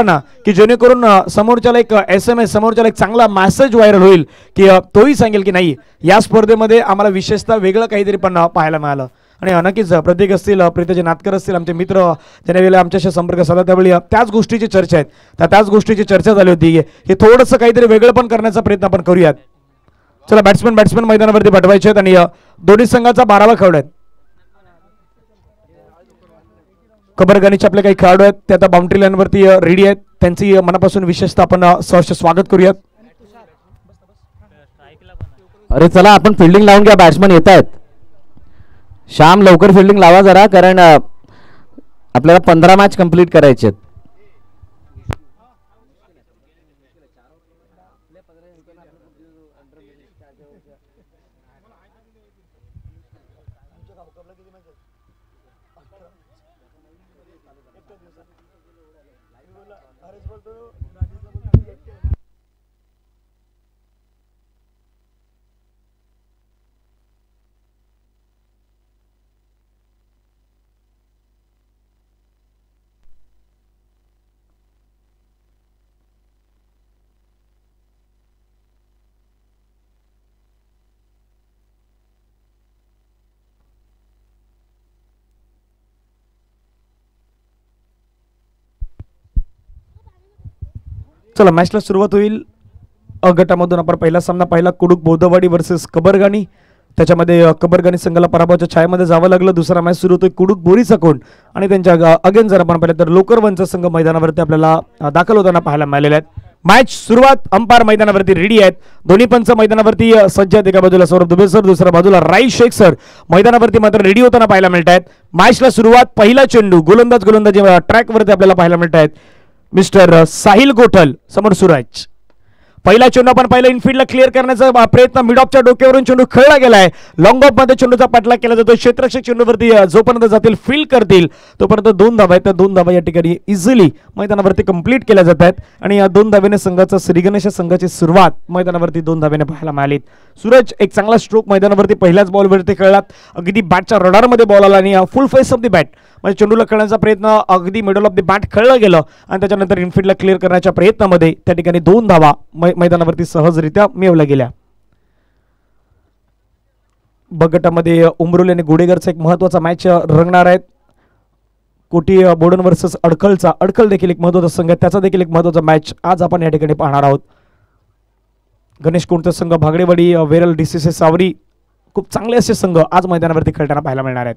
ना की जेणेकरून समोरच्याला एक SMS, समोरच्याला एक चांगला मेसेज व्हायरल होईल की तोही सांगेल की नाही या स्पर्धेमध्ये आम्हाला विशेषतः वेगळं काहीतरी पण पाहायला मिळालं. आणि नक्कीच प्रत्येक असतील, प्रीतीचे नातकर असतील, आमचे मित्र ज्याने वेळेला आमच्याशी संपर्क साधला त्यावेळी त्याच गोष्टीची चर्चा आहेत, त्याच गोष्टीची चर्चा झाली होती की थोडंसं काहीतरी वेगळं पण करण्याचा प्रयत्न आपण करूयात. चला बॅट्समन मैदानावरती पाठवायचे आहेत आणि दोन्ही संघाचा 12वा खेळाडू आहेत. कबरगानीचे आपले काही खेळाडू आहेत ते आता बाउंड्री लाईनवरती रेडी आहेत. त्यांची मनापासून विशेषतः आपण सहर्ष स्वागत करूयात. अरे चला आपण फिल्डिंग लावून घ्या, बॅट्समन येत आहेत. श्याम लवकर फिल्डिंग लावा जरा, कारण आपल्याला 15 मॅच कंप्लीट करायचे आहेत. चला मॅचला सुरुवात होईल. अ गटामधून आपण पहिला सामना पाहिला, कुडूक बौद्धवाडी वर्सेस कबरगानी. त्याच्यामध्ये कबरगानी संघाला पराभवाच्या छायेमध्ये जावं लागलं. दुसरा मॅच सुरू होतोय कुडूक बोरीचा कोण आणि त्यांच्या अगेन जर आपण पाहिलं तर लोकरवनचा संघ मैदानावरती आपल्याला दाखल होताना पाहायला मिळालेले आहेत. मॅच सुरुवात, अंपायर मैदानावरती रेडी आहेत. दोन्ही पंच मैदानावरती सज्ज आहेत. एका बाजूला सौरभ दुबे सर, दुसऱ्या बाजूला राई शेख सर मैदानावरती मात्र रेडी होताना पाहायला मिळत आहेत. मॅचला सुरुवात, पहिला चेंडू गोलंदाजी ट्रॅकवरती आपल्याला पाहायला मिळत आहेत. मिस्टर साहिल गोठल समोर सुराज. पहिला चेंडू आपण पहिला इनफिल्डला क्लिअर करण्याचा प्रयत्न, मिड ऑफच्या डोक्यावरून चेंडू खेळला गेलाय. लॉंग ऑफ मध्ये चेंडूचा पाठलाग केला जातो. क्षेत्ररक्षक चेंडूवरती जोपर्यंत जातील, फील्ड करतील तोपर्यंत 2 धावा आहेत. त्या 2 धावा या ठिकाणी इझिली मैदानावरती कंप्लीट केल्या जात आहेत आणि या 2 धाव्याने संघाचा श्रीगणेश संघाची सुरुवात मैदानावरती 2 धाव्याने पाहायला मिळाली. सूरज एक चांगला स्ट्रोक मैदानावरती पहिल्याच बॉलवरती खेळलात. अगदी बॅटच्या रडारमध्ये बॉल आला आणि फुल फेस ऑफ द बॅट म्हणजे चेंडूला खेळण्याचा प्रयत्न, अगदी मिडल ऑफ द बॅट खेळलं गेलं आणि त्याच्यानंतर इनफिल्डला क्लिअर करण्याच्या प्रयत्नामध्ये त्या ठिकाणी 2 धावा मैदानावरती सहजरित्या मिळवल्या गेल्या. बगटामध्ये उमरोली आणि गुडेगरचा एक महत्वाचा मॅच रंगणार आहेत. कोटी बोडन वर्सेस अडखलचा, अडखल देखील एक महत्वाचा संघ आहे, त्याचा देखील एक महत्वाचा मॅच आज आपण या ठिकाणी पाहणार आहोत. गणेश कोणता संघ, भागडेवाडी, वेरल, DCC सावरी, खूप चांगले असे संघ आज मैदानावरती खेळताना पाहायला मिळणार आहेत.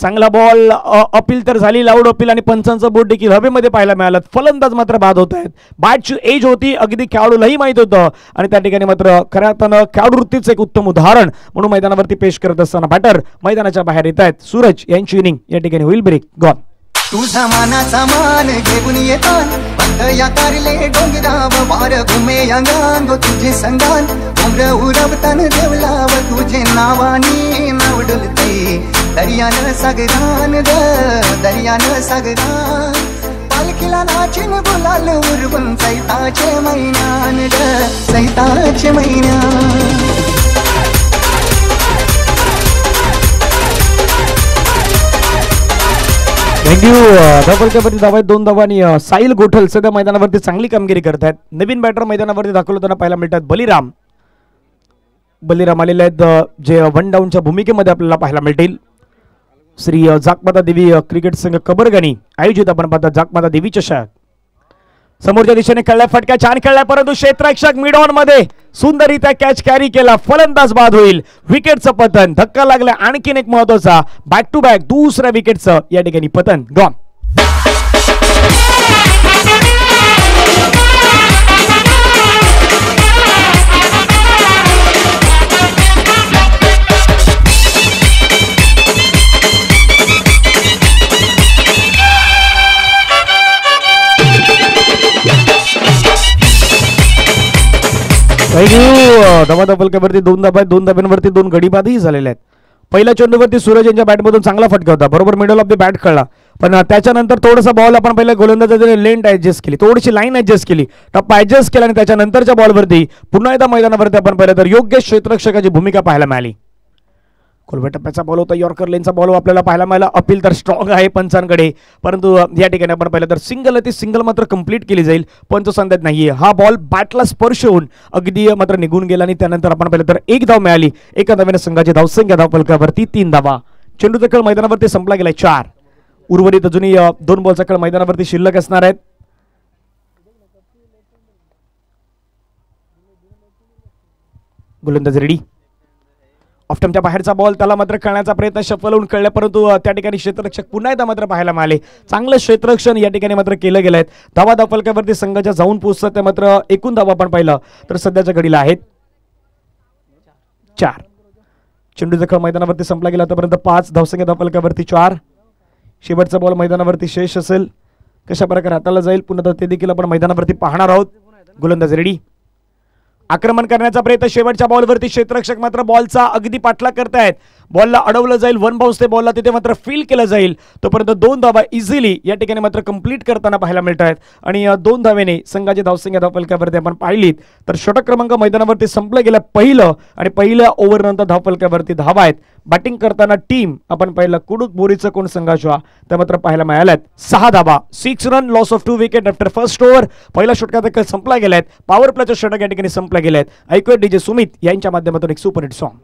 चांगला बॉल, अपील तर झाली, लाऊड अपील आणि पंचांचा बोट देखील हवेमध्ये पाहायला मिळालं. फलंदाज मात्र बाद होत आहेत. बॅटची एज होती, अगदी खेळाडूलाही माहित होतं आणि त्या ठिकाणी मात्र खऱ्या अर्थानं खेळाडू वृत्तीचं एक उत्तम उदाहरण म्हणून मैदानावरती पेश करत असताना बॅटर मैदानाच्या बाहेर येत आहेत. सूरज यांची इनिंग या ठिकाणी होईल ब्रेक. गॉन तुझा मानाचा मान घेऊन येतात या कारले डोंगराव वार घुमे अंगांग तुझे संगान उमर उरवतान देवलाव तुझे नावानी नाव डुलते दर्यान सागरान ग दर्यान सागरान पालखीला नाचिन गुलाल उरवून सैताचे महिन्यान ग सैताचे महिन्यान. थँक्यू. धावपलक्यावरती धावा आहेत 2 धावा आणि साहिल गोठल सध्या मैदानावरती चांगली कामगिरी करत आहेत. नवीन बॅटर मैदानावरती दाखल होताना पाहायला मिळतात. बलिराम आलेले आहेत जे 1 डाऊनच्या भूमिकेमध्ये आपल्याला पाहायला मिळतील. श्री जागमाता देवी क्रिकेट संघ कबरगानी आयोजित आपण पाहतात जागमाता देवी चषक. समोरच्या दिशेने खेळलाय फटका, छान खेळलाय परंतु क्षेत्ररक्षक मिड ऑन मध्ये सुंदररित्या कॅच कॅरी केला. फलंदाज बाद होईल. विकेटचं पतन, धक्का लागला. आणखीन एक महत्वाचा बॅक टू बॅक दुसऱ्या विकेटचं या ठिकाणी पतन. गॉन. धमाधपलक्यावरती 2 धाबा आहेत. 2 धाब्यांवरती 2 गडीबादही झालेले आहेत. पहिल्या चेंडूवरती सूरज यांच्या बॅटमधून चांगला फटका होता, बरोबर मिडल ऑफ द बॅट खेळला, पण त्याच्यानंतर थोडासा बॉल आपण पहिल्या गोलंदाजाने लेंथ ऍडजस्ट केली, थोडीशी लाईन ऍडजस्ट केली, टप्पा ऍडजस्ट केला आणि त्याच्यानंतरच्या बॉलवरती पुन्हा एकदा मैदानावरती आपण पाहिलं तर योग्य क्षेत्ररक्षकाची भूमिका पाहायला मिळाली. खोलव्या टप्प्याचा बॉल होता, यॉर्कर लेनचा बॉल आपल्याला पाहायला मिळाला. अपील तर स्ट्रॉंग आहे पंचांकडे, परंतु या ठिकाणी आपण पाहिलं तर सिंगल आहे ती सिंगल मात्र कंप्लीट केली जाईल. पंच सांगत नाहीये. हा बॉल बॅटला स्पर्श होऊन अगदी मात्र निघून गेला आणि त्यानंतर आपण पाहिलं तर एक धाव मिळाली. एका धावेने संघाची धावसंख्या धावफलकावरती 3 धावा. चेंडूचा खेळ मैदानावरती संपला गेलाय 4. उर्वरित अजूनही 2 बॉलचा खेळ मैदानावरती शिल्लक असणार आहेत. गोलंदाज रेडी. ऑफ्टमच्या बाहेरचा बॉल, त्याला मात्र खेळण्याचा प्रयत्न शफल होऊन खेळला, परंतु त्या ठिकाणी क्षेत्ररक्षक पुन्हा एकदा मात्र पाहायला मिळाले. चांगलं क्षेत्ररक्षण या ठिकाणी मात्र केलं गेलंय. धावा धावफलकावरती संघाच्या जाऊन पोहोचतात ते मात्र एकूण धावा आपण पाहिलं तर सध्याच्या घडीला आहेत 4. चेंडूचा खेळ मैदानावरती संपला गेला आतापर्यंत 5. धावसंख्या धावफलकावरती 4. शेवटचा बॉल मैदानावरती शेष असेल, कशा प्रकारे हाताला जाईल पुन्हा ते देखील आपण मैदानावरती पाहणार आहोत. गोलंदाज रेडी. आक्रमण करण्याचा प्रयत्न शेवटच्या बॉलवरती, क्षेत्ररक्षक मात्र बॉलचा अगदी पाठलाग करतायत. बॉलला अडवलं जाईल, 1 बाउन्स ते बॉलला तिथे मात्र फील केलं जाईल. तोपर्यंत 2 धावा इझिली या ठिकाणी मात्र कंप्लीट करताना पाहायला मिळत आहेत आणि 2 धावेने संघाची धावसंख्या धावफलकावरती आपण पाहिलीत तर षटक क्रमांक मैदानावरती संपलं गेलं पहिलं आणि पहिल्या ओव्हरनंतर धावफलकावरती धावा आहेत. बॅटिंग करताना टीम आपण पाहिलं कुडूक बोरीचं कोण संघाच्या त्या मात्र पाहायला मिळाल्यात. 6 धावा, 6 run, loss of 2 wicket after first over. पहिला षटकाचा खेळ संपला गेलाय. पॉवर प्लेचं षटक या ठिकाणी संपला गेलाय. ऐकूया डीजे सुमित यांच्या माध्यमातून एक सुपरहिट सॉन्ग.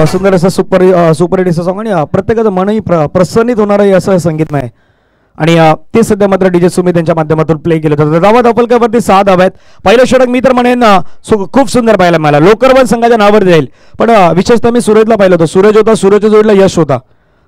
सुंदर असं सुपरहिट असं सॉंग आणि प्रत्येकाचं मनही प्रसन्नित होणार आहे असं संगीतमय आहे आणि ते सध्या मात्र डीजे सुमित यांच्या माध्यमातून प्ले केलं जातं. धावा धावफलकावरती 6 धावा आहेत. पहिलं षटक मी तर म्हणेन खूप सुंदर पाहायला मिळाला. लोकरवन संघाच्या नावावर जाईल, पण विशेषतः मी सूरजला पाहिलं होतं. सूरज होता, सूरजच्या जोडीला यश होता,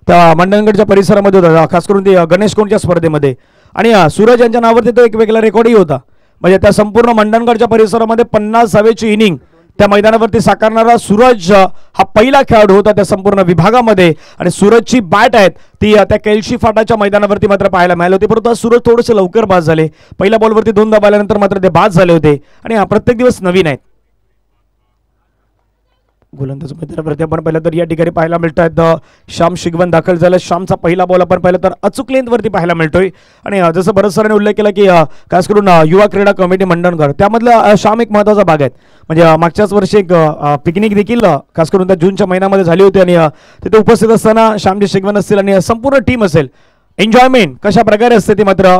त्या मंडणगडच्या परिसरामध्ये होता, खास करून ते गणेश कोणच्या स्पर्धेमध्ये. आणि सूरज यांच्या नावावरती तो एक वेगळा रेकॉर्डही होता. म्हणजे त्या संपूर्ण मंडणगडच्या परिसरामध्ये 50 धावेची इनिंग त्या मैदानावरती साकारणारा सूरज हा पहिला खेळाडू होता त्या संपूर्ण विभागामध्ये. आणि सूरजची बॅट आहेत ती त्या कैलशी फाटाच्या मैदानावरती मात्र पाहायला मिळाली होती, परंतु सूरज थोडेसे लवकर बाद झाले. पहिल्या बॉलवरती 2 धावा आल्यानंतर मात्र ते बाद झाले होते आणि प्रत्येक दिवस नवीन आहेत. गोलंदाज मैदानावरती आपण पाहिलं तर या ठिकाणी पाहायला मिळत आहेत श्याम शिगवन दाखल झाला. श्यामचा पहिला बॉल आपण पाहिलं तर अचूक लेंथवरती पाहायला मिळतोय आणि जसं बरेच सरांनी उल्लेख केला की खास करून युवा क्रीडा कमिटी मंडणगड त्यामधला श्याम एक महत्त्वाचा भाग आहे. म्हणजे मागच्याच वर्षी एक पिकनिक देखील खास करून त्या जूनच्या महिन्यामध्ये झाली होती आणि तिथे उपस्थित असताना श्यामजी शिगवन असतील आणि संपूर्ण टीम असेल, एन्जॉयमेंट कशा प्रकारे असते ती मात्र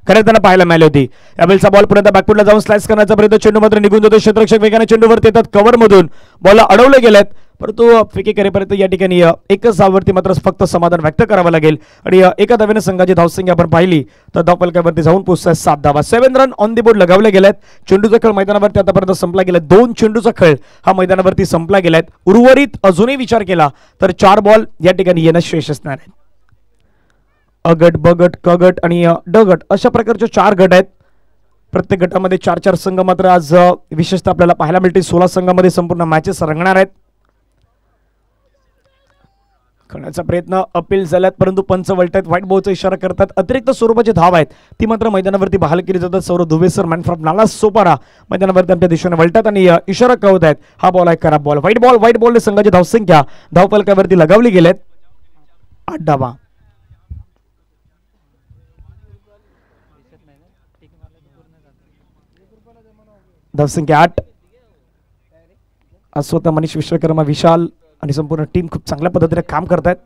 खरं त्यांना पाहायला मिळाली होती. यावेळेचा बॉल पुन्हा बॅकफुटला जाऊन स्लाइस करण्याचा प्रयत्न, चेंडू मात्र निघून जातो. क्षेत्ररक्षक वेगाने चेंडूवरती येतात, कव्हर मधून बॉलला अडवले गेलेत, परंतु फेकी करेपर्यंत या ठिकाणी एकच धाववरती मात्र फक्त समाधान व्यक्त करावं लागेल आणि एका धावेने संघाची धावसंख्या आपण पाहिली तर धावफलकावरती जाऊन पोहोचतात 7 धावा. 7 रन ऑन दी बोर्ड लगावले गेलेत. चेंडूचा खेळ मैदानावरती आतापर्यंत संपला गेला. 2 चेंडूचा खेळ हा मैदानावरती संपला गेलाय. उर्वरित अजूनही विचार केला तर 4 बॉल या ठिकाणी येणं शेष असणार आहे. अ गट, ब गट, क गट आणि ड गट अशा प्रकारचे 4 गट आहेत. प्रत्येक गटामध्ये 4-4 संघ मात्र आज विशेषतः आपल्याला पाहायला मिळते. 16 संघामध्ये संपूर्ण मॅचेस रंगणार आहेत. करण्याचा प्रयत्न अपील झाल्यात, परंतु पंच वळतायत, व्हाईट बॉलचा इशारा करतात. अतिरिक्त स्वरूपाची धाव आहेत ती मात्र मैदानावरती बहाल केली जातात. Saurabh Dubey sir man from Nala Sopara मैदानावरती आमच्या दिशेने वळतात आणि इशारा कळवत आहेत हा बॉल आहे खराब बॉल. व्हाईट बॉलने संघाची धावसंख्या धावफलकावरती लगावली गेलेत 8 धावा. धावसंख्या 8. आज स्वतः मनीष विश्वकर्मा, विशाल आणि संपूर्ण टीम खूप चांगल्या पद्धतीने काम करतायत.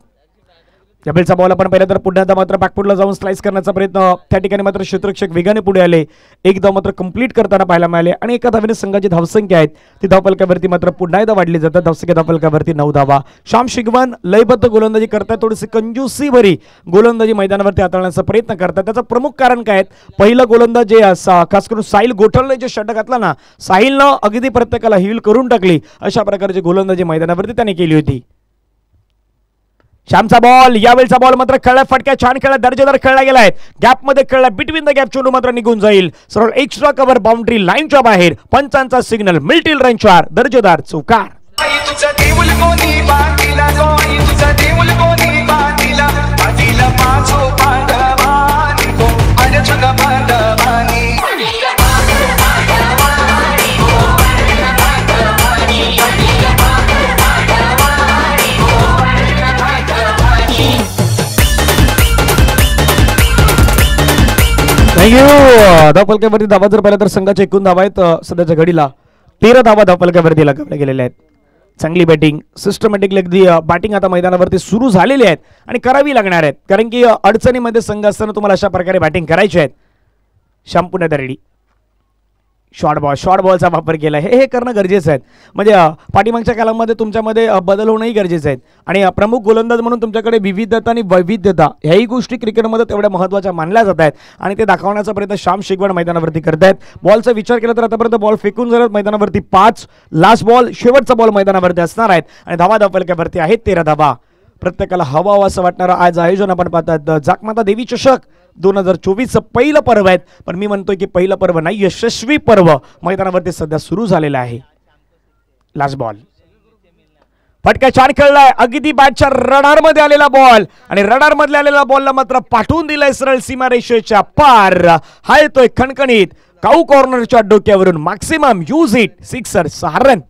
यावेळेचा बॉल आपण पाहिला तर पुन्हा मात्र बॅकफुटला जाऊन स्लाइस करण्याचा प्रयत्न, त्या ठिकाणी मात्र क्षेत्ररक्षक वेगाने पुढे आले. एक धाव मात्र कंप्लीट करताना पाहायला मिळाले आणि एका धावेने संघाची धावसंख्या आहेत ती धावफलकावरती मात्र पुन्हा एकदा वाढली जातात. धावसंख्या धावफलकावरती 9 धावा. श्याम शिगवन लयबद्ध गोलंदाजी करतात, थोडीशी कंजूसी भरी गोलंदाजी मैदानावरती हाताळण्याचा प्रयत्न करतात. त्याचं प्रमुख कारण काय आहे, पहिला गोलंदाज जे खास करून साहिल गोठलने जे षटक घातला ना, साहिलनं अगदी प्रत्येकाला हिल करून टाकली. अशा प्रकारची गोलंदाजी मैदानावरती त्याने केली होती. श्यामचा बॉल, यावेळचा बॉल मात्र खेळला फटक्या, छान खेळला, दर्जेदार खेळला गेलाय, गॅप मध्ये खेळला, बिटवीन द गॅप चेंडू मात्र निघून जाईल सरळ एक्स्ट्रा कव्हर बाउंड्री लाईनच्या बाहेर. पंचांचा सिग्नल, मिल्टील रन 4, दर्जेदार चौकार. थँक्यू. धावफलकावरती धावा जर पाहिलं तर संघाच्या एकूण धावा आहेत सध्याच्या घडीला 13 धावा धावफलकावरती लगावल्या गेलेल्या आहेत. चांगली बॅटिंग, सिस्टमॅटिकली अगदी बॅटिंग आता मैदानावरती सुरू झालेली आहेत आणि करावी लागणार आहेत, कारण की अडचणीमध्ये संघ असताना तुम्हाला अशा प्रकारे बॅटिंग करायची आहेत. श्याम पुन्हा रेडी. शॉर्ट बॉलचा वापर केला, हे करणं गरजेचं आहे. म्हणजे पाठीमागच्या कालामध्ये तुमच्यामध्ये बदल होणंही गरजेचं आहे. आणि प्रमुख गोलंदाज म्हणून तुमच्याकडे विविधता आणि वैविध्यता ह्याही गोष्टी क्रिकेटमध्ये तेवढ्या महत्त्वाच्या मानल्या जात आहेत आणि ते दाखवण्याचा प्रयत्न श्याम शिगवण मैदानावरती करतायत. बॉलचा विचार केला तर आतापर्यंत बॉल फेकून झाल्यात मैदानावरती 5, लास्ट बॉल शेवटचा बॉल मैदानावरती असणार आहेत आणि धावा धावफलकावरती आहेत 13 धावा. प्रत्येकाला हवा असं वाटणारं आज आयोजन आपण पाहतात. जाकमाता देवी चषक 2024 पहिलं पर्व आहेत, पण मी म्हणतोय की पहिलं पर्व नाही, यशस्वी पर्व मैदानावरती सध्या सुरू झालेलं आहे. लास्ट बॉल, फटका छान खेळलाय, अगदी बॅटच्या रडार मध्ये आलेला बॉल आणि रडार मधल्या आलेला बॉलला मात्र पाठवून दिलाय सरळ सीमारेषेच्या पार. हा येतोय खणखणीत काऊ कॉर्नरच्या डोक्यावरून, maximum use it, sixer, 6 run.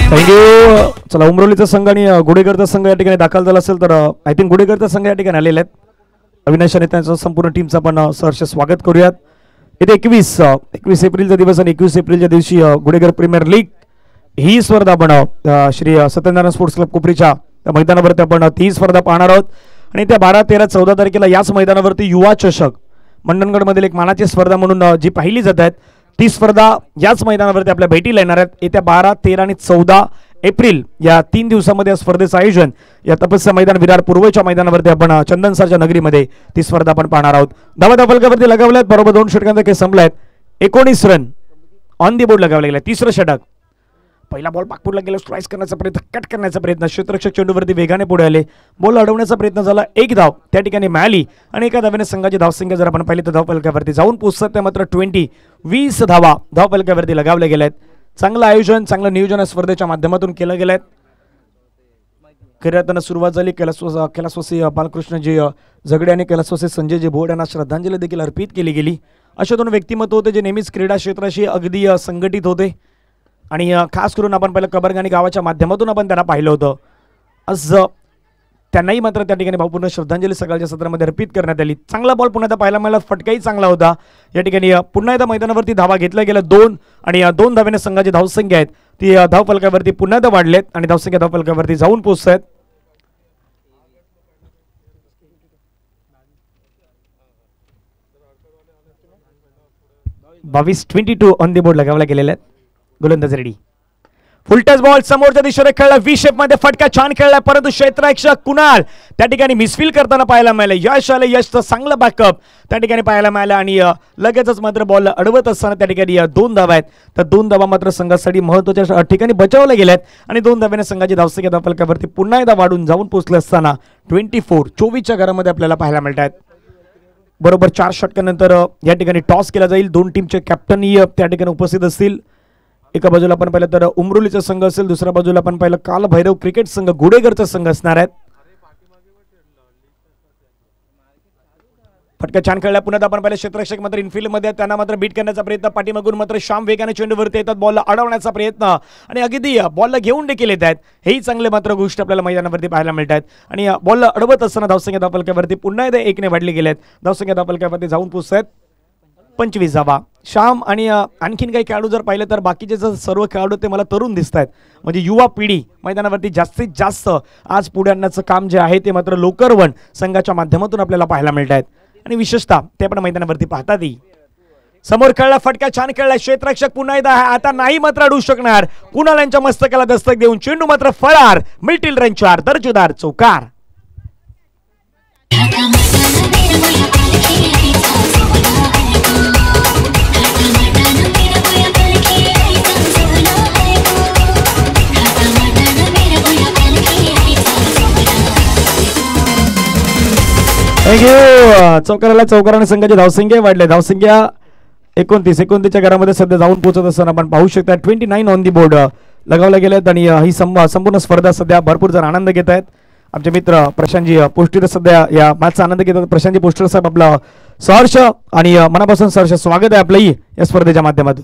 Thank you. चला, उमरोलीचा संघ आणि गुडेकरचा संघ या ठिकाणी दाखल झाला असेल तर आय थिंक गुडेकरचा संघ या ठिकाणी आलेले आहेत. अविनाश आणि त्यांचं संपूर्ण टीमचं आपण सहर्ष स्वागत करूयात. येथे 21 एप्रिलचा दिवस आणि 21 एप्रिलच्या दिवशी गुडेकर प्रीमियर लीग ही स्पर्धा आपण श्री सत्यनारायण स्पोर्ट्स क्लब कोपरीच्या मैदानावरती आपण ती स्पर्धा पाहणार आहोत. आणि त्या 12, 13, 14 तारखेला याच मैदानावरती युवा चषक मंडणगडमधील एक मानाची स्पर्धा म्हणून जी पाहिली जात आहेत ती स्पर्धा याच मैदानावरती आपल्या भेटीला येणार आहेत. येत्या 12, 13 आणि 14 एप्रिल या 3 दिवसामध्ये या स्पर्धेचं आयोजन या तपस्या मैदान विरार पूर्वच्या मैदानावरती आपण चंदनसरच्या नगरीमध्ये ती स्पर्धा आपण पाहणार आहोत. धावा धावफलकावरती लगावल्यात, बरोबर 2 षटकांचा खेळ संपलाय. 19 रन ऑन दी बोर्ड लगावले गेले. 3रं षटक. पहिला बॉल पाकपूरला गेला, स्लाइस करण्याचा प्रयत्न, कट करण्याचा प्रयत्न, क्षेत्ररक्षक चेंडूवरती वेगाने पुढे आले, बॉल अडवण्याचा प्रयत्न झाला, 1 धाव त्या ठिकाणी मिळाली आणि एका धावेने संघाची धावसंख्या जर आपण पाहिली तर धावफलकावरती जाऊन पोहोचतात त्या मात्र 20 धावा धावफलकावरती लगावल्या गेल्या आहेत. चांगलं आयोजन, चांगलं नियोजन या स्पर्धेच्या माध्यमातून केलं गेलं आहे. खऱ्या सुरुवात झाली. कैलासवासी बालकृष्णजी झगडे आणि कैलासवासी संजयजी भोड यांना श्रद्धांजली देखील अर्पित केली गेली. असे 2 व्यक्तिमत्व होते जे नेहमीच क्रीडा क्षेत्राशी अगदी संघटित होते आणि खास करून आपण पहिलं कबरगाणी गावाच्या माध्यमातून आपण त्यांना पाहिलं होतं. आज त्यांनाही मात्र त्या ठिकाणी भावपूर्ण श्रद्धांजली सकाळच्या सत्रामध्ये अर्पित करण्यात आली. चांगला बॉल पुन्हा एकदा पाहायला मिळाला, फटकाही चांगला होता. या ठिकाणी पुन्हा एकदा मैदानावरती धावा घेतल्या गेल्या 2 आणि 2 धावेने संघाची धावसंख्या आहेत ती धावफलकावरती पुन्हा एकदा वाढलेत आणि धावसंख्या धावफलकावरती जाऊन पोहोचत आहेत. बावीस 22 ऑन दी बोर्ड लगावल्या गेलेल्या आहेत. गोलंदाज रेडी. फुलटच बॉल समोरच्या दिशेने खेळला, व्ही शेप मध्ये फटका छान खेळलाय, परंतु क्षेत्ररक्षक कुणाल त्या ठिकाणी मिसफील करताना पाहायला मिळालं. यश आलं, यशचं चांगलं बॅकअप त्या ठिकाणी पाहायला मिळालं आणि लगेचच मात्र बॉल अडवत असताना त्या ठिकाणी 2 धावा आहेत. तर 2 धावा मात्र संघासाठी महत्त्वाच्या ठिकाणी बचावल्या गेल्यात आणि 2 धाव्याने संघाची धावसंख्या धावफलकावरती पुन्हा एकदा वाढून जाऊन पोहोचले असताना 24 घरामध्ये आपल्याला पाहायला मिळत आहेत. बरोबर 4 षटकानंतर या ठिकाणी टॉस केला जाईल. 2 टीमचे कॅप्टनही त्या ठिकाणी उपस्थित असतील. एका बाजूला आपण पाहिलं तर उमरोलीचा संघ असेल, दुसऱ्या बाजूला आपण पाहिलं काल भैरव क्रिकेट संघ गुडेगरचा संघ असणार आहेत. फटका छान खेळला. पुन्हा आपण पाहिलं क्षेत्ररक्षक मात्र इनफिल्ड मध्ये त्यांना मात्र बीट करण्याचा प्रयत्न, पाठीमागून मात्र श्याम वेगाने चेंडूवरती येतात, बॉलला अडवण्याचा प्रयत्न आणि अगदी बॉलला घेऊन देखील येत आहेत. हेही चांगले मात्र गोष्ट आपल्याला मैदानावरती पाहायला मिळत आहेत आणि बॉलला अडवत असताना धावसंख्या धावफलकावरती पुन्हा एकदा 1ने वाढली गेले आहेत. धावसंख्या धावफलकावरती जाऊन पोहोचत आहेत 25 धावा. श्याम आणि आणखीन काही खेळाडू जर पाहिलं तर बाकीचे जर सर्व खेळाडू ते मला तरुण दिसत आहेत, म्हणजे युवा पिढी मैदानावरती जास्तीत जास्त आज पुढे आणण्याचं काम जे आहे ते मात्र लोकरवन संघाच्या माध्यमातून आपल्याला पाहायला मिळत आहेत. आणि विशेषतः ते पण मैदानावरती पाहतात. समोर खेळला फटका, छान खेळला क्षेत्ररक्षक पुन्हा एकदा आता नाही मात्र अडवू शकणार. कुणाल यांच्या मस्तकाला दस्तक देऊन चेंडू मात्र फळार, मिडल रेंजवर दर्जेदार चौकार. चौकाराला चौकाराने संघाची धावसंख्या वाढले. धावसंख्या 29 घरामध्ये सध्या जाऊन पोहोचत असताना आपण पाहू शकता 29 ऑन दी बोर्ड लगावल्या गेल्यात. आणि ही संपूर्ण स्पर्धा सध्या भरपूर जण आनंद घेत आहेत. आमचे मित्र प्रशांतजी पोष्टीर सध्या या मॅचचा आनंद घेतात. प्रशांतजी पोष्टीर साहेब आपलं सहर्ष आणि मनापासून सहर्ष स्वागत आहे आपलंही या स्पर्धेच्या माध्यमातून.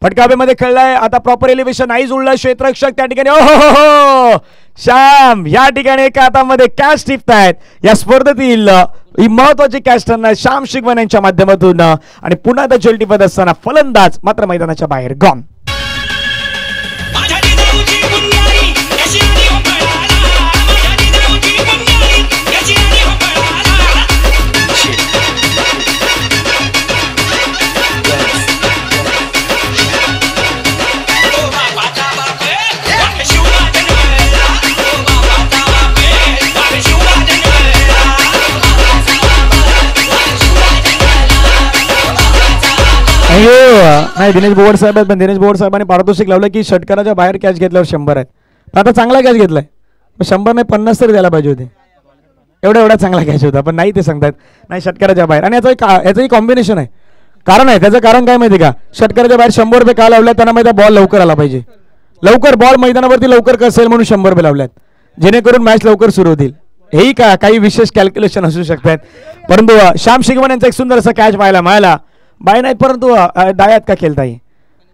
फटकाब्यामध्ये खेळलाय आता प्रॉपर एलिव्हेशन नाही जुळलं. क्षेत्ररक्षक त्या ठिकाणी ओहो श्याम या ठिकाणी एका हातामध्ये कॅच टिपतायत. या स्पर्धेतील ही महत्वाची कॅच ठरणार श्याम शिगवण यांच्या माध्यमातून. आणि पुन्हा त्या झेल टिपत असताना फलंदाज मात्र मैदानाच्या बाहेर गॉन. नाही दिनेश बोवड साहेब आहेत, पण दिनेश बोवड साहेबांनी पारितोषिक लावलं की षटकाराच्या बाहेर कॅच घेतल्यावर 100 आहेत. आता चांगला कॅच घेतलाय, 100 नाही 50 तरी द्यायला पाहिजे होते. एवढा चांगला कॅच होता, पण नाही ते सांगतायत नाही षटकाराच्या बाहेर. आणि याचंही कॉम्बिनेशन आहे, कारण आहे. त्याचं कारण काय माहिती का, षटकाराच्या बाहेर 100 रुपये का लावल्यात त्यांना माहिती बॉल लवकर आला पाहिजे. लवकर बॉल मैदानावरती लवकर कसेल म्हणून 100 रुपये लावल्यात, जेणेकरून मॅच लवकर सुरू होतील. हेही काही विशेष कॅल्क्युलेशन असू शकतात. परंतु श्याम शिगवण यांचा एक सुंदर असा कॅच पाहायला मिळाला. बाय नाही परंतु डायात का खेळताय,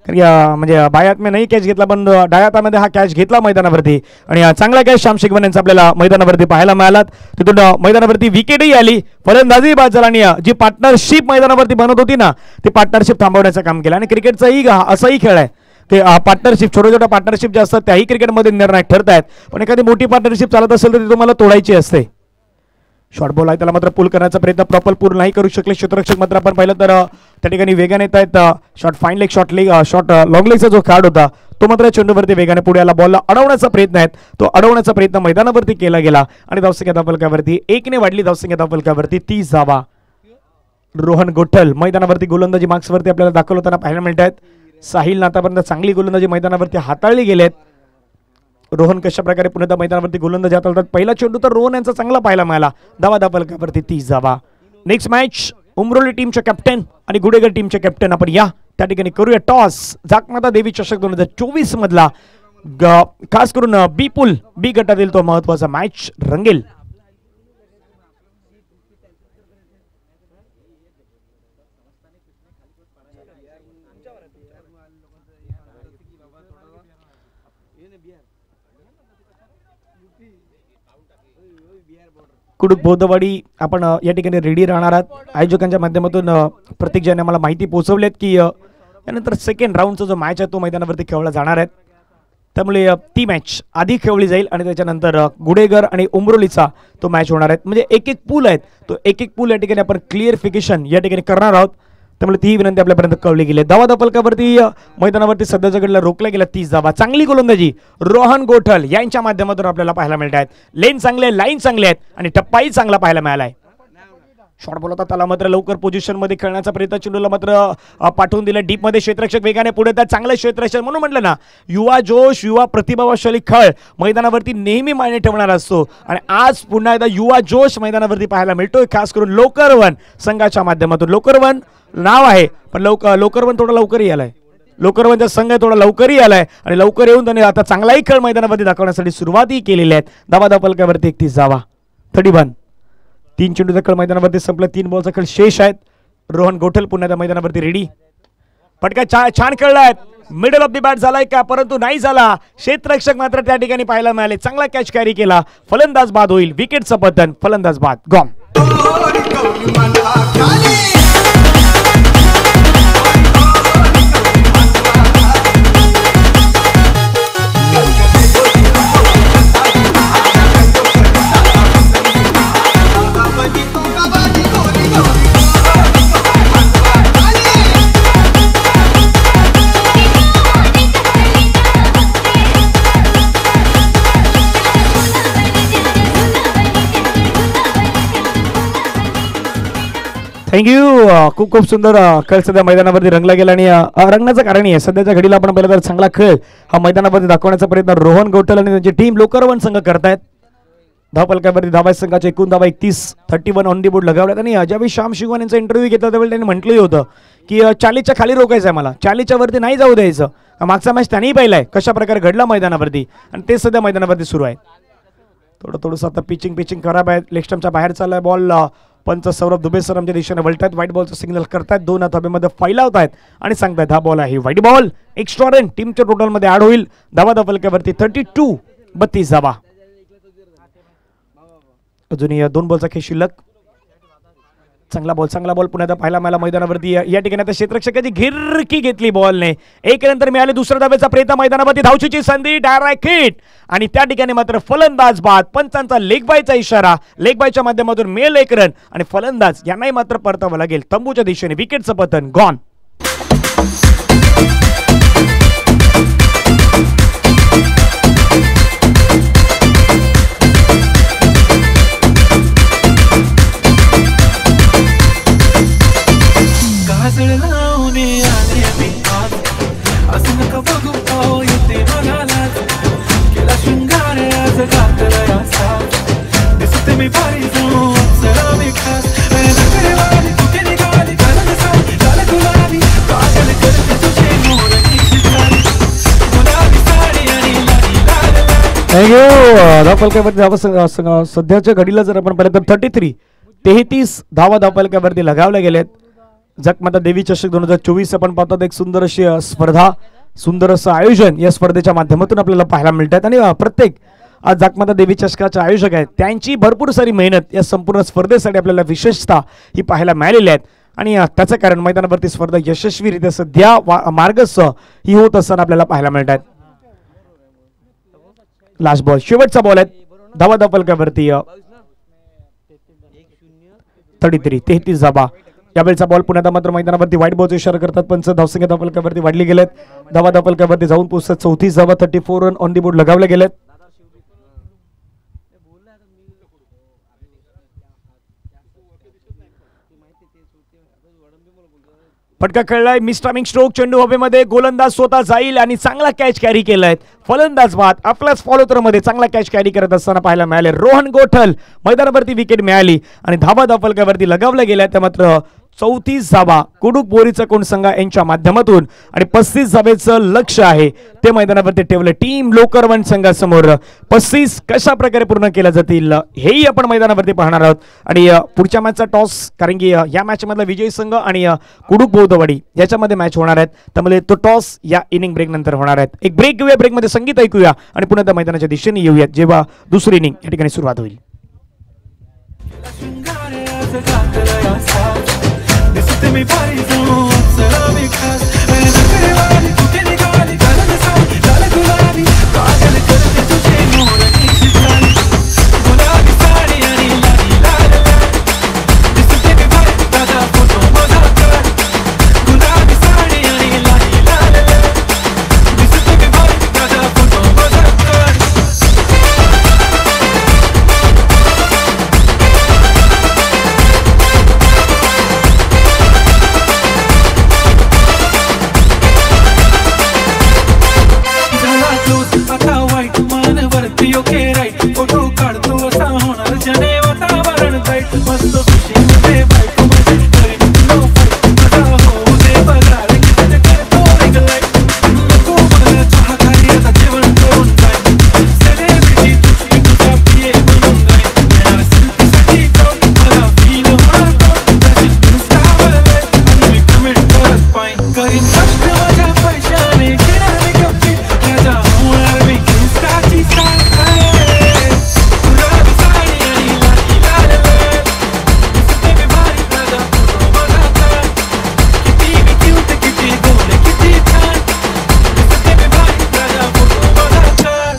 कारण म्हणजे बायात मी नाही कॅच घेतला, पण डायातामध्ये हा कॅच घेतला मैदानावरती. आणि चांगला कॅच श्याम शिगवण यांचा आपल्याला मैदानावरती पाहायला मिळाला. तिथून मैदानावरती विकेटही आली, फलंदाजी बाद झाला. आणि जी पार्टनरशिप मैदानावरती बनत होती ना, ती पार्टनरशिप थांबवण्याचं काम केलं. आणि क्रिकेटचाही असाही खेळ आहे, ते पार्टनरशिप छोट्या पार्टनरशिप ज्या असतात त्याही क्रिकेटमध्ये निर्णायक ठरत आहेत. पण एखादी मोठी पार्टनरशिप चालत असेल तर ती तुम्हाला तोडायची असते. शॉर्ट बॉल आहे, त्याला मात्र पुल करण्याचा प्रयत्न प्रॉपर पूर्ण नाही करू शकले क्षेत्ररक्षक. मात्र आपण पाहिलं तर त्या ठिकाणी वेगाने येत आहेत. Short fine leg, short long लेगचा जो खेळाडू होता तो मात्र चेंडूवरती वेगाने पुढे आला. बॉलला अडवण्याचा प्रयत्न आहे, तो अडवण्याचा प्रयत्न मैदानावरती केला गेला. आणि धावसंख्या धावफलकावरती 1 ने वाढली. धावसंख्या धावफलकावरती 30 धावा. रोहन गोठल मैदानावरती गोलंदाजी मार्क्सवरती आपल्याला दाखवताना पाहायला मिळत आहेत. साहिल आतापर्यंत चांगली गोलंदाजी मैदानावरती हाताळली गेलेत. रोहन कशा प्रकारे पुन्हा मैदानावरती गोलंदाजी हाताळतात. पहिला चेंडू तर रोहन यांचा चांगला पाहायला मिळाला. धावफलकावरती 30 धावा. नेक्स्ट मॅच उमरोली टीमचे कॅप्टन आणि गुडेगर टीमचे कॅप्टन आपण या त्या ठिकाणी करूया टॉस. जागमाता देवी चषक 2024 मधला खास करून बी गटातील तो महत्वाचा मॅच रंगेल. कुडूक बौद्धवाडी आपण या ठिकाणी रेडी राहणार आहात. आयोजकांच्या माध्यमातून प्रत्येक जण आम्हाला माहिती पोहोचवलेत की यानंतर सेकंड राऊंडचा जो मॅच आहे तो मैदानावरती खेळला जाणार आहे. त्यामुळे ती मॅच आधी खेळली जाईल आणि त्याच्यानंतर गुडेगर आणि उमरोलीचा तो मॅच होणार आहे. म्हणजे एक पूल आहेत, तो एक पूल या ठिकाणी आपण क्लिअरिफिकेशन या ठिकाणी करणार आहोत. त्यामुळे ती विनंती आपल्यापर्यंत कळली गेली. धावफलकावरती मैदानावरती सध्याच्या घडीला रोखल्या गेल्या 30 धावा. चांगली गोलंदाजी रोहन गोठल यांच्या माध्यमातून आपल्याला पाहायला मिळत आहेत. लेन चांगले, लाईन चांगले आहेत आणि टप्पाही चांगला पाहायला मिळाला आहे. शॉर्ट बॉल होता, त्याला मात्र लवकर पोझिशन मध्ये खेळण्याचा प्रयत्न चेंडूला मात्र पाठवून दिला डीप मध्ये. क्षेत्ररक्षक वेगाने पुढे येतात. चांगलं क्षेत्ररक्षक म्हणून म्हटलं ना, युवा जोश, युवा प्रतिभाशाली खेळ मैदानावरती नेहमी मायने ठेवणार असतो. आणि आज पुन्हा एकदा युवा जोश मैदानावरती पाहायला मिळतोय, खास करून लोकरवन संघाच्या माध्यमातून. लोकरवन नाव आहे, पण लोकरवन थोडा लवकरही आलाय. लोकरवनचा संघ थोडा लवकरही आलाय आणि लवकर येऊन त्यांनी आता चांगलाही खेळ मैदानावरती दाखवण्यासाठी सुरुवातही केलेली आहे. धावफलकावरती 31 धावा. 31. 3 चेंडूचा खेळ मैदानावरती संपला. 3 बॉलचा खेळ शेष आहेत. रोहन गोठल पुन्हा त्या मैदानावरती रेडी. फटका छान खेळलाय, मिडल ऑफ द बॅट झालाय का, परंतु नाही झाला. क्षेत्ररक्षक मात्र त्या ठिकाणी पाहायला मिळाले. चांगला कॅच कॅरी केला. फलंदाज बाद होईल. विकेटचं पतन. फलंदाज बाद. गॉन. थँक्यू. खूप खूप सुंदर खेळ सध्या मैदानावरती रंगला गेला आणि रंगण्याचं कारण आहे सध्याच्या घडीला आपण पहिला तर चांगला खेळ हा मैदानावरती दाखवण्याचा प्रयत्न रोहन गोठल आणि त्यांची टीम लोकरवन संघ करतायत. धावपलकावरती धावा संघाचे एकूण धावा 31 ऑन दी बोर्ड लगावल्यात आणि ज्यावेळी श्याम शिगवान यांचा इंटरव्ह्यू घेतला त्यावेळी त्यांनी म्हटलंही होतं की 40च्या खाली रोखायचं आहे मला, 40च्या वरती नाही जाऊ द्यायचं. मागचा मॅच त्यांनीही पाहिलाय कशा प्रकारे घडला मैदानावरती आणि ते सध्या मैदानावरती सुरू आहे. थोडंसं आता पिचिंग खराब आहे. लेग स्टंपच्या बाहेर चाललाय बॉल. पंच सौरभ दुबे सर आमच्या दिशेने वळतायत. व्हाईट बॉलचं सिग्नल करतायत. 2 हात हवेमध्ये फैलावत आहेत आणि सांगतायत हा बॉल आहे व्हाईट बॉल. एक्स्ट्रा रन टीमच्या टोटलमध्ये ॲड होईल. धावा फलकावरती 32 धावा. अजूनही 2 बॉलचा खेळ शिल्लक. चांगला बॉल पुन्हा पाहायला मला मैदानावरती. या ठिकाणी आता क्षेत्ररक्षकाची घिरकी घेतली बॉलने. एक नंतर मिळाले दुसऱ्या धावेचा प्रयत्न. मैदानावरती धावचीची संधी. डायरेक्ट हिट आणि त्या ठिकाणी मात्र फलंदाज बाद. पंचांचा लेग बायचा इशारा. लेग बायच्या माध्यमातून मिळेल 1 रन आणि फलंदाज यांनाही मात्र परतावं लागेल तंबूच्या दिशेने. विकेटचं पतन गॉन. थँक्यू. सध्याच्या घडीला जर आपण पाहिलं तर 33 धावा धावपलकावरती लगावल्या गेलेत. जगमाता देवी चषक 2024 आपण पाहतात. एक सुंदर अशी स्पर्धा, सुंदर असं आयोजन या स्पर्धेच्या माध्यमातून आपल्याला पाहायला मिळतात आणि प्रत्येक आज जगमाता देवी चषकाचे आयोजक आहेत त्यांची भरपूर सारी मेहनत या संपूर्ण स्पर्धेसाठी आपल्याला विशेषतः ही पाहायला मिळालेली आहेत आणि त्याचं कारण मैदानावरती स्पर्धा यशस्वीरित्या सध्या मार्गस्थ ही होत असताना आपल्याला पाहायला मिळतात. लास्ट बॉल, शेवटचा बॉल आहे धावा धावपलकावरती 33 धावा. यावेळेचा बॉल पुण्यात मात्र मैदानावरती व्हाईट बॉलचा इशारा करतात. पंच धावसंख्या धावपलकावरती वाढली गेलेत. धावा धावपलकावरती जाऊन पोहोचतात 34 धावा. 34 रन ऑन दी बोर्ड लगावले गेलेत. फटका खेळलाय. मिस्टामिंग स्ट्रोक. चेंडू हवेमध्ये. गोलंदाज स्वतः जाईल आणि चांगला कॅच कॅरी केलाय. फलंदाज बाद. आपल्याच फॉलोथ्रो मध्ये चांगला कॅच कॅरी करत असताना पाहायला मिळाले रोहन गोठल. मैदानावरती विकेट मिळाली आणि धावा धावपलकावरती लगावल्या गेल्या त्या मात्र 34 धावा कुडूक बोरीचा कोण संघ यांच्या माध्यमातून आणि 35 धावेचं लक्ष आहे ते मैदानावरती ठेवलं टीम लोकरवन संघासमोर. 35 कशा प्रकारे पूर्ण केल्या जातील हेही आपण मैदानावरती पाहणार आहोत आणि पुढच्या मॅचचा टॉस, कारण की या मॅच मधला विजयी संघ आणि कुडूक बौद्धवाडी याच्यामध्ये मॅच होणार आहेत त्यामुळे तो टॉस या इनिंग ब्रेक नंतर होणार आहेत. एक ब्रेक घेऊया. ब्रेक मध्ये संगीत ऐकूया आणि पुन्हा त्या मैदानाच्या दिशेने येऊयात जेव्हा दुसरी इनिंग या ठिकाणी सुरुवात होईल. तुम्ही भारी जाऊ सलामी खास वाली तुझे निघाली गालं साव गालं गुलाबी पागल करते तुझे मोरची शिकाली गुलाबी साडी आणि लाली लाल दिसते मी भारी दादा फोटो माझा कर गुलाबी साडी आणि लाली लाल दिसते मी भारी दादा फोटो माझा कर. आता वाईट मन वरती ओके राईट फोटो काढतो असा होणार जने वातावरण जाईट मस्त खुशी मध्ये बायको मध्ये करीन नो फाईट आता होऊ दे बघार की त्याच्या करतो एक लाईट नको मला चहा खाली आता जेवण करून जाईन सेलिब्रिटी तुझी तुझा पिये बनून जाईन यार सिल्कीसाठी जाऊन मला फील होणार तो त्याची इंस्टावर लाईक आणि मी कमेंट करत पाईन करीन कष्ट माझ्या पैशाने घेणार मी गप्पी त्याच्या होणार मी इंस्टाची साय गुलाबी साडी आणि लाली लाल दिसते मी भारी दादा फोटो माझा कर किती मी क्यूट किती गोड किती छान दिसते मी भारी दादा फोटो माझा कर.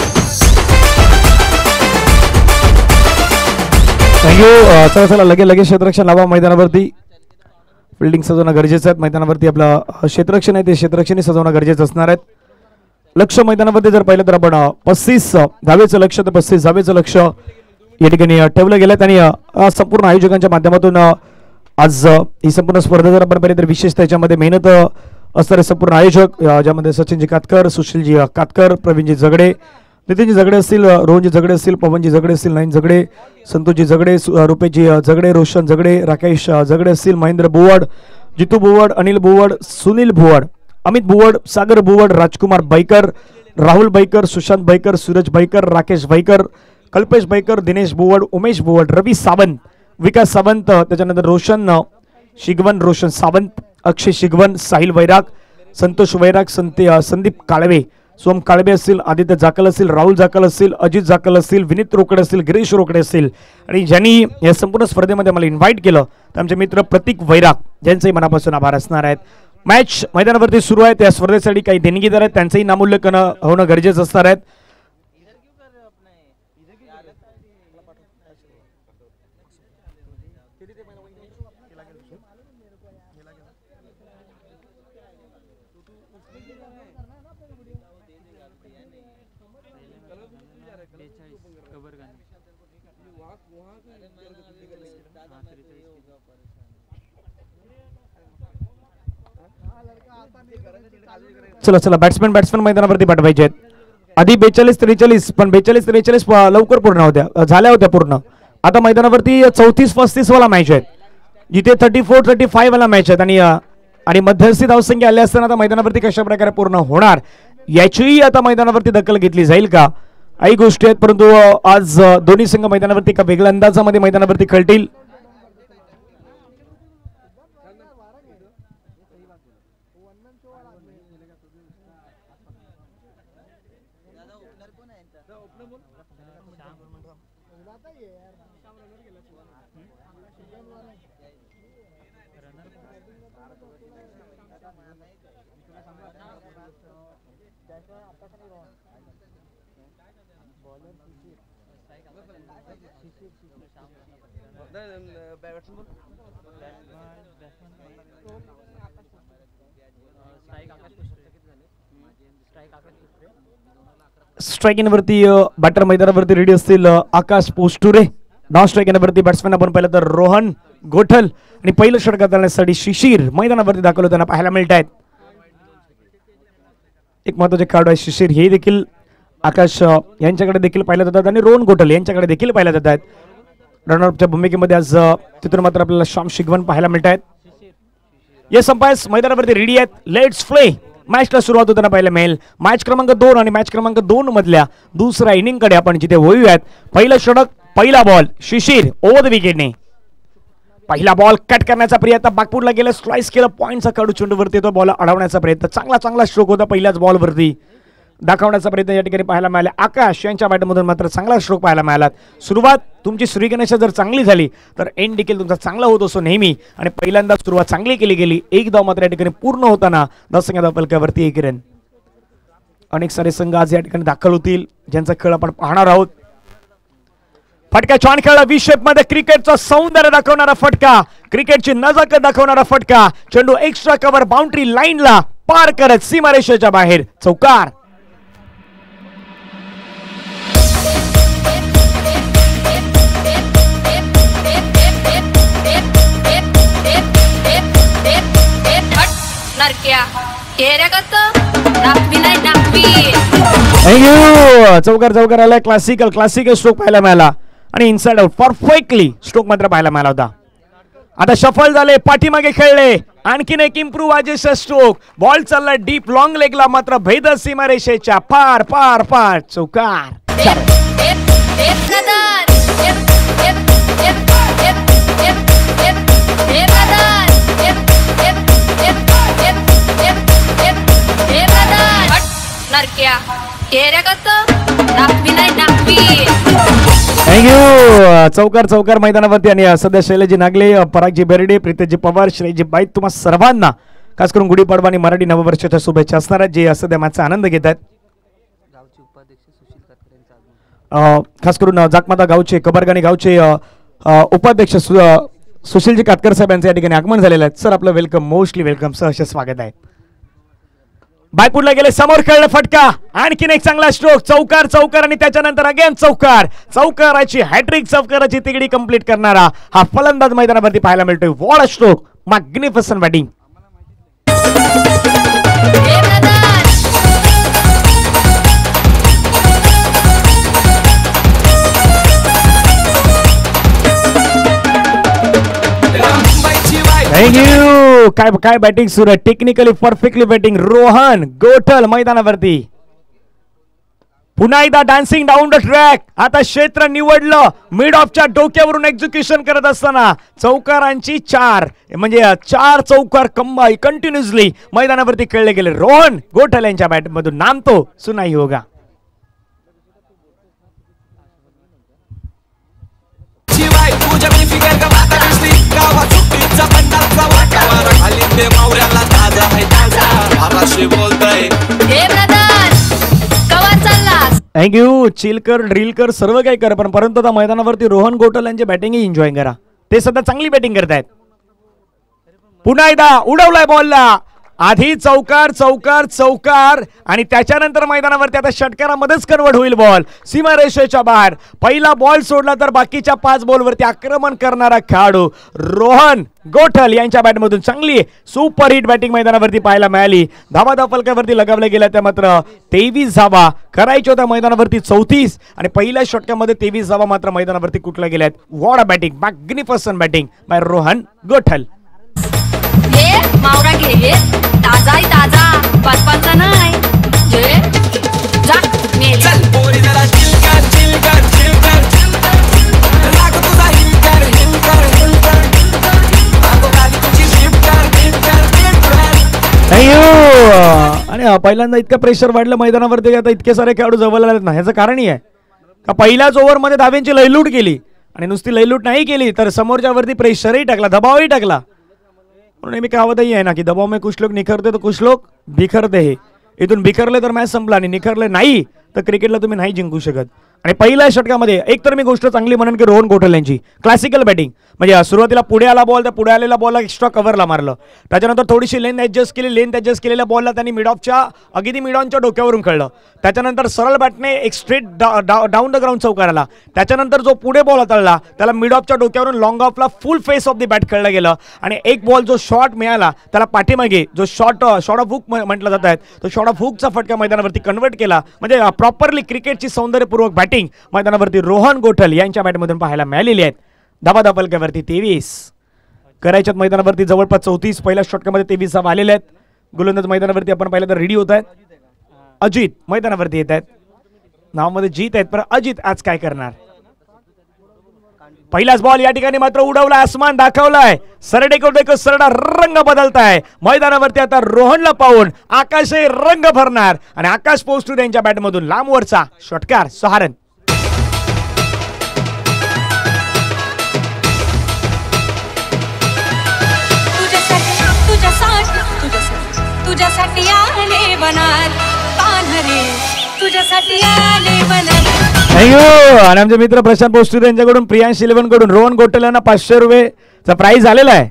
थँक्यू. चला लगेच क्षेत्ररक्षण लावा मैदानावरती. फिल्डिंग सजवणं गरजेचं आहे. मैदानावरती आपलं क्षेत्ररक्षण आहे ते क्षेत्ररक्षणही सजवणं गरजेचं असणार आहेत. लक्ष मैदानामध्ये जर पाहिलं तर आपण 35 धावेचं लक्ष तर 35 धावेचं लक्ष या ठिकाणी ठेवलं गेलं आणि संपूर्ण आयोजकांच्या माध्यमातून आज ही संपूर्ण स्पर्धा जर आपण पाहिली तर विशेष त्याच्यामध्ये मेहनत असणारे संपूर्ण आयोजक ज्यामध्ये सचिनजी कातकर, सुशीलजी कातकर, प्रवीणजी जगडे, नितीनजी जगडे असतील, रोहनजी जगडे असतील, पवनजी जगडे असतील, नयन जगडे, संतोषजी जगडे, रुपेशजी जगडे, रोशन जगडे, राकेश जगडे असतील, महेंद्र बुवड, जितू बुवड, अनिल बुवड, सुनील बुवड, अमित बुवड, सागर बुवड, राजकुमार बैकर, राहुल बैकर, सुशांत बैकर, सूरज बैकर, राकेश बैकर, कल्पेश बैकर, दिनेश बुवड, उमेश बुवड, रवी सावंत, विकास सावंत, त्याच्यानंतर रोशन शिगवन, रोशन सावंत, अक्षय शिगवन, साहिल वैराग, संतोष वैराग, संदीप काळवे, सोम काळबे असतील, आदित्य जाकल असतील, राहुल जाकल असतील, अजित जाकल असतील, विनीत रोकडे असतील, गिरीश रोकडे असतील आणि ज्यांनी या संपूर्ण स्पर्धेमध्ये मला इन्व्हाइट केलं तर आमचे मित्र प्रतीक वैराग ज्यांचेही मनापासून आभार असणार आहेत. मॅच मैदानावरती सुरू आहे. त्या स्पर्धेसाठी काही देणगीदार आहेत त्यांचंही नामोल्लेखन होणं गरजेचं असणार आहे. चला बॅट्समॅन मैदानावरती पाठवायचे आहेत. आधी 42-43 पण 42-43 लवकर पूर्ण होत्या झाल्या होत्या पूर्ण. आता मैदानावरती 34-35 वाला मॅच आहे जिथे 34-35 वाला मॅच आहेत आणि मध्यस्थी धावसंख्या आल्या असताना आता मैदानावरती कशा प्रकारे पूर्ण होणार याचीही आता मैदानावरती दखल घेतली जाईल का काही गोष्टी आहेत. परंतु आज दोन्ही संघ मैदानावरती एका वेगळ्या अंदाजामध्ये मैदानावरती खेळतील. स्ट्राईकिंगवरती बॅटर मैदानावरती रेडी असतील आकाश पोस्टुरे. नॉन स्ट्राईकिंगवरती बॅट्समॅन आपण पाहिलं तर रोहन गोठल आणि पहिलं षटक करण्यासाठी शिशिर मैदानावरती दाखल होताना पाहायला मिळत आहेत. एक महत्त्वाचे खेळाडू आहे शिशिर हे देखील आकाश यांच्याकडे देखील पाहिलं जातात आणि रोहन गोठल यांच्याकडे देखील पाहिलं जात आहेत. रनरअपच्या भूमिकेमध्ये आज तिथून मात्र आपल्याला श्याम शिगवन पाहायला मिळत आहेत. या संपास मैदानावरती रेडी आहेत. Let's play. मॅचला सुरुवात होताना पाहायला मिळेल. मॅच क्रमांक 2 आणि मॅच क्रमांक 2 मधल्या दुसऱ्या इनिंग कडे आपण जिथे वळूयात. पहिलं षटक, पहिला बॉल, शिशिर ओव्हर द विकेटने पहिला बॉल कट करण्याचा प्रयत्न, बागपूरला गेलं, स्लाइस केलं, पॉईंटचा कडू चेंडूवरती तो बॉल अडवण्याचा प्रयत्न, चांगला स्ट्रोक होता पहिल्याच बॉलवरती दाखवण्याचा प्रयत्न या ठिकाणी पाहायला मिळाला. आकाश यांच्या बॅटमधून मात्र चांगला स्ट्रोक पाहायला मिळाला. सुरुवात तुमची सूर्यगणेश जर चांगली झाली तर एंड देखील तुमचा चांगला होत असतो नेहमी आणि पहिल्यांदा सुरुवात चांगली केली गेली. एक धाव मात्र या ठिकाणी पूर्ण होताना 10 संघाच्या फलकावरती 1 रन. अनेक सारे संघ आज या ठिकाणी दाखल होतील ज्यांचा खेळ आपण पाहणार आहोत. फटका छान खेळला, व्ही शेप मध्ये क्रिकेटचं सौंदर्य दाखवणारा फटका, क्रिकेटची नजाकत दाखवणारा फटका, चेंडू एक्स्ट्रा कव्हर बाउंड्री लाईनला पार करत सीमारेषेच्या बाहेर चौकार. चौकार आलाय. क्लासिकल स्ट्रोक पाहायला मिळाला आणि इनसाइड आउट परफेक्टली स्ट्रोक मात्र पाहायला मिळाला होता. आता शफल झाले, पाठीमागे खेळले, आणखीन एक इम्प्रूव्ह आजेचा स्ट्रोक, बॉल चालला डीप लॉंग लेगला मात्र भेद सीमारेषेच्या पार पार पार चौकार. थँक्यू. चौकार मैदानावरती आणि सध्या शैलजी नागले, परागजी बेर्डे, प्रीतेशजी पवार, श्रेयजी बाईत तुम्हा सर्वांना खास करून गुढीपाडवा आणि मराठी नववर्षाच्या शुभेच्छा असणार आहेत जे सध्या मॅचचा आनंद घेत आहेत. खास करून जाकमाता गावचे, कबरगाणी गावचे उपाध्यक्ष सुशीलजी कातकर साहेब यांचं या ठिकाणी आगमन झालेलं आहे. सर आपलं वेलकम, मोस्टली वेलकम सर, असे स्वागत आहे. बायपूरला गेले, समोर खेळलं फटका, आणखीन एक चांगला स्ट्रोक, चौकार चौकार आणि त्याच्यानंतर अगेन चौकार, चौकाराची हॅट्रिक, चौकाराची तिगडी कंप्लीट करणारा हा फलंदाज मैदानावरती पाहायला मिळतोय. What a stroke, magnificent batting. Thank you. काय काय बॅटिंग सुरू आहे, टेक्निकली परफेक्टली बॅटिंग. रोहन गोठल मैदानावरती पुन्हा एकदा डान्सिंग डाऊन द ट्रॅक. आता क्षेत्र निवडलं, मिड ऑफच्या डोक्यावरून एक्झिक्युशन करत असताना चौकारांची 4 म्हणजे 4 चौकार कंबाई कंटिन्युअसली मैदानावरती खेळले गेले. रोहन गोठल यांच्या बॅट मधून नाम तो सुनाई होगा. थँक्यू. चिल कर, ड्रिल कर, सर्व काही कर, पण परंतु आता मैदानावरती रोहन गोठल यांची बॅटिंग एन्जॉय करा. ते सध्या चांगली बॅटिंग करतायत. पुन्हा एकदा उडवलाय बॉलला, आधी चौकार चौकार चौकार आणि त्याच्यानंतर मैदानावरती आता षटकारामध्येच कन्वर्ट होईल बॉल सीमारेषेच्या बाहेर. पहिला बॉल सोडला तर बाकीच्या 5 बॉलवरती आक्रमण करणारा खेळाडू रोहन गोठल यांच्या बॅटमधून चांगली सुपर हिट बॅटिंग मैदानावरती पाहायला मिळाली. धावा फलकावरती लगावल्या गेल्या त्या मात्र 23 धावा करायच्या होत्या मैदानावरती 34 आणि पहिल्या षटकामध्ये 23 धावा मात्र मैदानावरती कुठल्या गेल्यात. What a batting, magnificent batting by Rohan Gothal. मावरा घे ताजा ताजा 5-5 नाही जा चल पोरी जरा चिल कर चिल कर चिल कर लाग तुझा हिल कर हिल कर हिल कर आगो गाली तुझी शिफ्ट कर अय्यो. आणि पहिल्यांदा इतकं प्रेशर वाढलं मैदानावरती, आता इतके सारे खेळाडू जवळ आलेत ना. ह्याचं कारणही आहे का पहिल्याच ओव्हरमध्ये धाव्यांची लयलूट केली आणि नुसती लयलूट नाही केली तर समोरच्यावरती प्रेशरही टाकला, दबावही टाकला. नेहमी कहावतही आहे ना की दबाव में कुछ लोग निखरते तो कुछ लोग बिखरते है. इथून बिखरले तर मॅच संपला आणि निखरले नाही तर क्रिकेटला तुम्ही नाही जिंकू शकत. आणि पहिल्या षटकामध्ये एक तर मी गोष्ट चांगली म्हणेन की रोहन गोठल यांची क्लासिकल बॅटिंग, म्हणजे सुरुवातीला पुढे आला बॉल, त्या पुढे आलेला बॉलला एक्स्ट्रा कव्हरला मारलं, त्याच्यानंतर थोडीशी लेंथ ऍडजस्ट केली, लेंथ ऍडजस्ट केलेल्या बॉलला त्यांनी मिड ऑफच्या अगदी मिड ऑनच्या डोक्यावरून खेळलं. त्याच्यानंतर सरळ बॅटने एक स्ट्रेट डाऊन द ग्राउंड चौकाराला, त्याच्यानंतर जो पुढे बॉल हाताळला त्याला मिड ऑफच्या डोक्यावरून लॉंग ऑफला full face off the bat खेळलं गेलं. आणि एक बॉल जो शॉट मिळाला त्याला पाठीमागे जो शॉट ऑफ हुक म्हटलं जात आहे तो शॉट ऑफ हुकचा फटका मैदानावरती कन्वर्ट केला. म्हणजे प्रॉपरली क्रिकेटची सौंदर्यपूर्वक बॅटिंग मैदानावरती रोहन गोठल यांच्या बॅटमधून पाहायला मिळालेली आहेत. धावा फलकावरती 23 करायच्यात मैदानावरती जवळपास 34. पहिल्या षटकामध्ये 23 धावा आलेल्या आहेत. गोलंदाज मैदानावरती आपण पाहिलं तर रेडी होत आहेत. अजित मैदानावरती येत आहेत, नावामध्ये जीत आहेत, पण अजित आज काय करणार. पहिलाच बॉल या ठिकाणी मात्र उडवला, आसमान दाखवलाय, सरडे को सरडा रंग बदलताय मैदानावरती. आता रोहनला पाहून आकाशही रंग भरणार आणि आकाश पोस्टू त्यांच्या बॅटमधून लांबवरचा षटकार 6 रन. तुझ्यासाठी आले बनार पानहरे तुझ्यासाठी आले बनार. आणि आमचे मित्र प्रशांत पोस्टू यांच्याकडून प्रियांश 11 कडून रोहन गोठल यांना 500 रुपयेचा प्राइज आलेला आहे.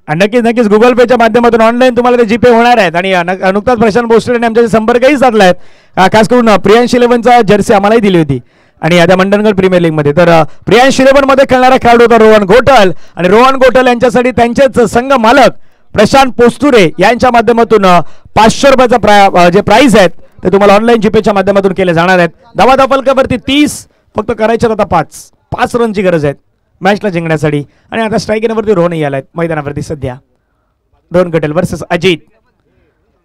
आणि नक्कीच गुगल पेच्या माध्यमातून ऑनलाईन तुम्हाला ते जीपे होणार आहेत. आणि नुकताच प्रशांत पोस्टू यांनी आमच्याशी संपर्कही साधला आहे. खास करून प्रियांश 11चा जर्सी आम्हालाही दिली होती आणि आता मंडनगड प्रीमियर लीग मध्ये. तर प्रियांश 11 मध्ये खेळणारा खेळाडू होता रोहन गोठल आणि रोहन गोठल यांच्यासाठी त्यांचेच संघ मालक प्रशांत पोस्तुरे यांच्या माध्यमातून 500 रुपयाचा जे प्राइस आहेत ते तुम्हाला ऑनलाईन जीपेच्या माध्यमातून केले जाणार आहेत. धावा फलकावरती 30, फक्त करायच्यात आता 5 रनची गरज आहे मॅचला जिंकण्यासाठी. आणि आता स्ट्रायकरवरती रोहनही आलाय मैदानावरती सध्या. रोहन गोठल वर्सेस अजित.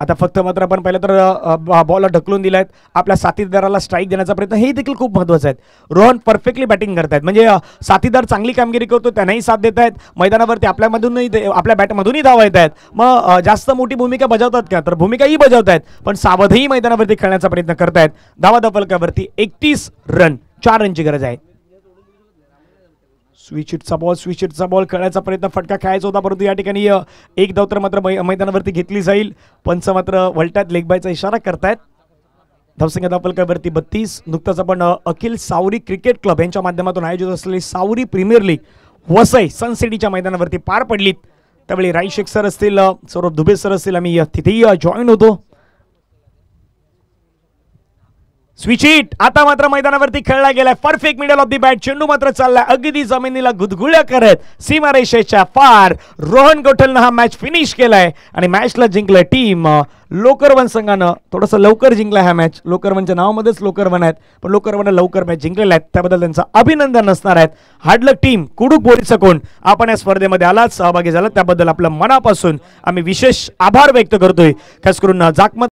आता फक्त मात्र आपण पाहिलं तर बॉलला ढकलून दिलायत, आपल्या साथीदाराला स्ट्राईक देण्याचा प्रयत्न, हे देखील खूप महत्त्वाचं आहे. रोहन परफेक्टली बॅटिंग करतायत, म्हणजे साथीदार चांगली कामगिरी करतो त्यांनाही साथ देत आहेत मैदानावरती, आपल्या बॅटमधूनही धावा येत आहेत. मग जास्त मोठी भूमिका बजावतात का, तर भूमिकाही बजावत आहेत पण सावधही मैदानावरती खेळण्याचा प्रयत्न करतायत. धावा फलकावरती 31 रन, 4 रनची गरज आहे. स्विचिटचा बॉल खेळायचा प्रयत्न, फटका खेळायचा होता परंतु या ठिकाणी एक धाव तर मात्र मैदानावरती घेतली जाईल. पंच मात्र वलट्यात लेग बायचा इशारा करतायत. धावसंख्या फलकावरती 32. नुकताच आपण अखिल सावरी क्रिकेट क्लब यांच्या माध्यमातून आयोजित असलेली सावरी प्रीमियर लीग वसई सनसिटीच्या मैदानावरती पार पडलीत. त्यावेळी राई शेख सर असतील, सौरभ दुबे सर असतील, आम्ही तिथेही जॉईन होतो. Switch hit. आता मात्र मैदानावरती खेळला गेलाय. Perfect middle of the bat. चेंडू मात्र चाललाय अगदी जमिनीला गुदगुल्या करत सीमारेषेच्या पार. रोहन गोठलनं हा मॅच फिनिश केलाय आणि मॅचला जिंकलाय टीम लोकरवन संघानं. थोडंसं लवकर जिंकलाय हा मॅच. लोकरवनच्या नावामध्येच लोकरवन आहेत, पण लोकरवननं लवकर मॅच जिंकलेल्या आहेत, त्याबद्दल त्यांचं अभिनंदन असणार आहेत. हार्डलक टीम कुडूक बोरीचा कोण आपण या स्पर्धेमध्ये आलात, सहभागी झालात, त्याबद्दल आपलं मनापासून आम्ही विशेष आभार व्यक्त करतोय. खास करून जाकमत